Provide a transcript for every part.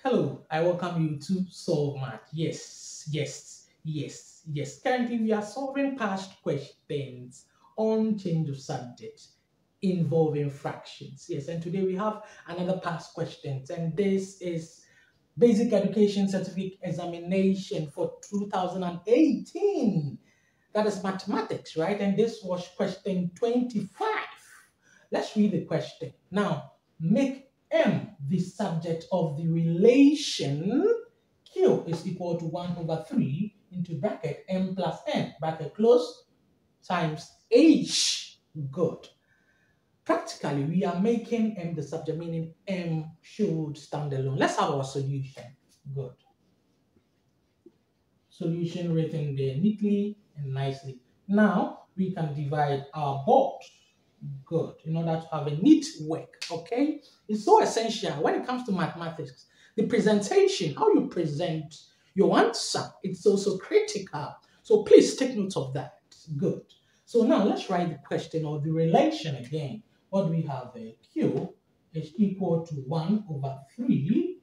Hello, I welcome you to Solve Math. Yes, yes, yes, yes. Currently, we are solving past questions on change of subject involving fractions. Yes, and today we have another past questions, and this is Basic Education Certificate Examination for 2018. That is mathematics, right? And this was question 25. Let's read the question. Now, make M the subject of the relation Q is equal to 1 over 3 into bracket M plus N, bracket close, times H. Good. Practically, we are making M the subject, meaning M should stand alone. Let's have our solution. Good. Solution written there neatly and nicely. Now, we can divide our board. Good. In order to have a neat work, okay? It's so essential when it comes to mathematics. The presentation, how you present your answer, it's also critical. So please take note of that. Good. So now let's write the question or the relation again. What do we have there? Q is equal to 1 over 3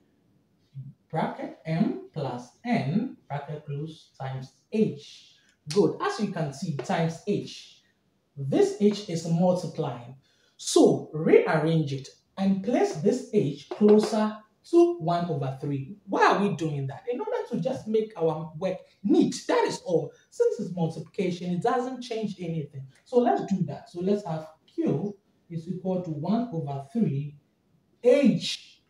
bracket M plus N bracket close times H. Good. As you can see, times H. This H is multiplying. So rearrange it and place this H closer to 1 over 3. Why are we doing that? In order to just make our work neat. That is all. Since it's multiplication, it doesn't change anything. So let's do that. So let's have Q is equal to 1 over 3 H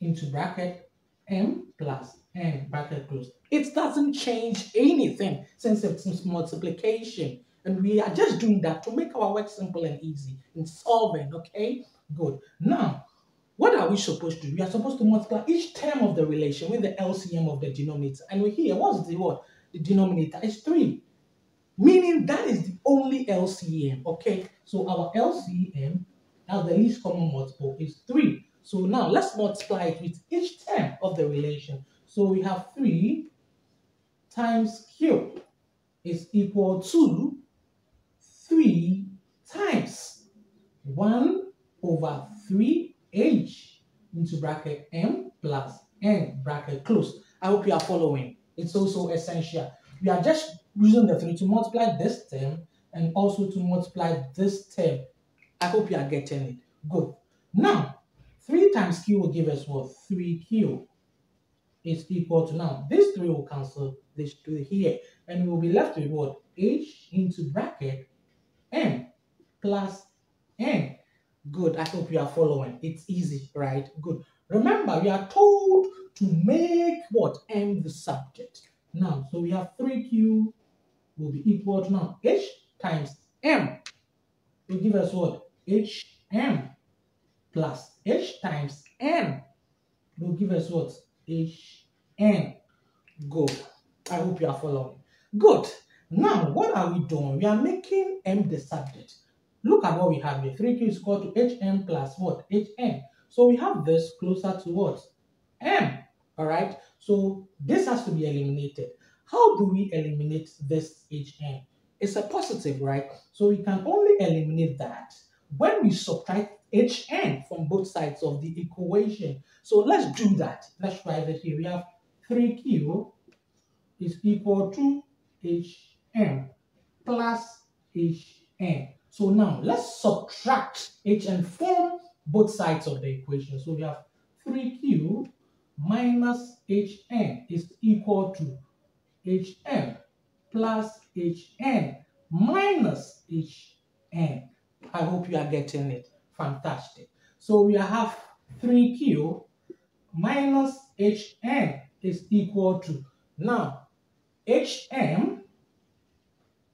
into bracket M plus N bracket close. It doesn't change anything since it's multiplication. And we are just doing that to make our work simple and easy in solving, okay? Good. Now, what are we supposed to do? We are supposed to multiply each term of the relation with the LCM of the denominator. And we here, what's the what? The denominator is 3. Meaning that is the only LCM, okay? So our LCM, as the least common multiple, is 3. So now let's multiply it with each term of the relation. So we have 3 times Q is equal to 3 times 1 over 3H into bracket M plus N bracket close. I hope you are following. It's also essential. We are just using the 3 to multiply this term and also to multiply this term. I hope you are getting it. Good. Now, 3 times Q will give us what? 3Q is equal to, now this 3 will cancel this 3 here, and we will be left with what? H into bracket M plus N. Good. I hope you are following. It's easy, right? Good. Remember, we are told to make what? M the subject. Now, so we have 3Q will be equal to, now H times M will give us what? HM plus H times N will give us what? HN. Good. I hope you are following. Good. Now, what are we doing? We are making M the subject. Look at what we have here. 3Q is equal to HM plus what? HN. So we have this closer to what? M. All right. So this has to be eliminated. How do we eliminate this HN? It's a positive, right? So we can only eliminate that when we subtract HN from both sides of the equation. So let's do that. Let's write it here. We have 3Q is equal to HM plus HN. So now let's subtract HN from both sides of the equation. So we have 3Q minus HN is equal to HM plus HN minus HN. I hope you are getting it. Fantastic. So we have 3Q minus HN is equal to, now, HM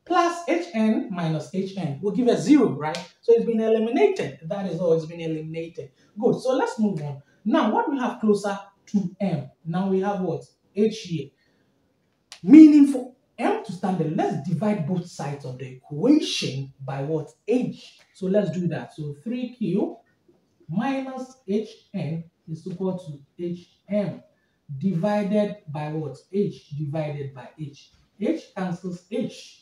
plus HN minus HN will give us 0, right? So it's been eliminated. That is all. It's been eliminated. Good. So let's move on. Now, what we have closer to M? Now we have what? H here. Meaning for M to stand there, let's divide both sides of the equation by what? H. So let's do that. So 3Q minus HN is equal to HM divided by what? H divided by H. H cancels H.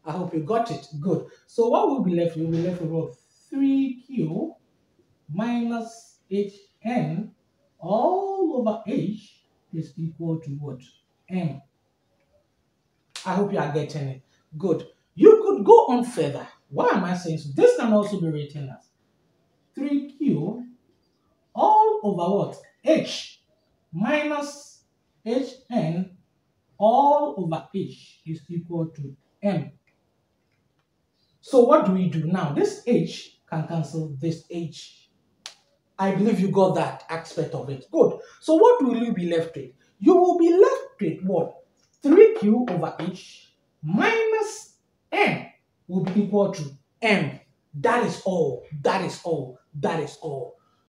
I hope you got it. Good. So what will be left? We'll be left with what? 3Q minus HN all all over H is equal to what? M. I hope you are getting it. Good. You could go on further. Why am I saying so? This can also be written as 3Q all over what? H minus Hn all over H is equal to M. So what do we do now? This H can cancel this H. I believe you got that aspect of it. Good. So what will you be left with? You will be left with what? 3Q over H minus N will be equal to M. That is all. That is all. That is all.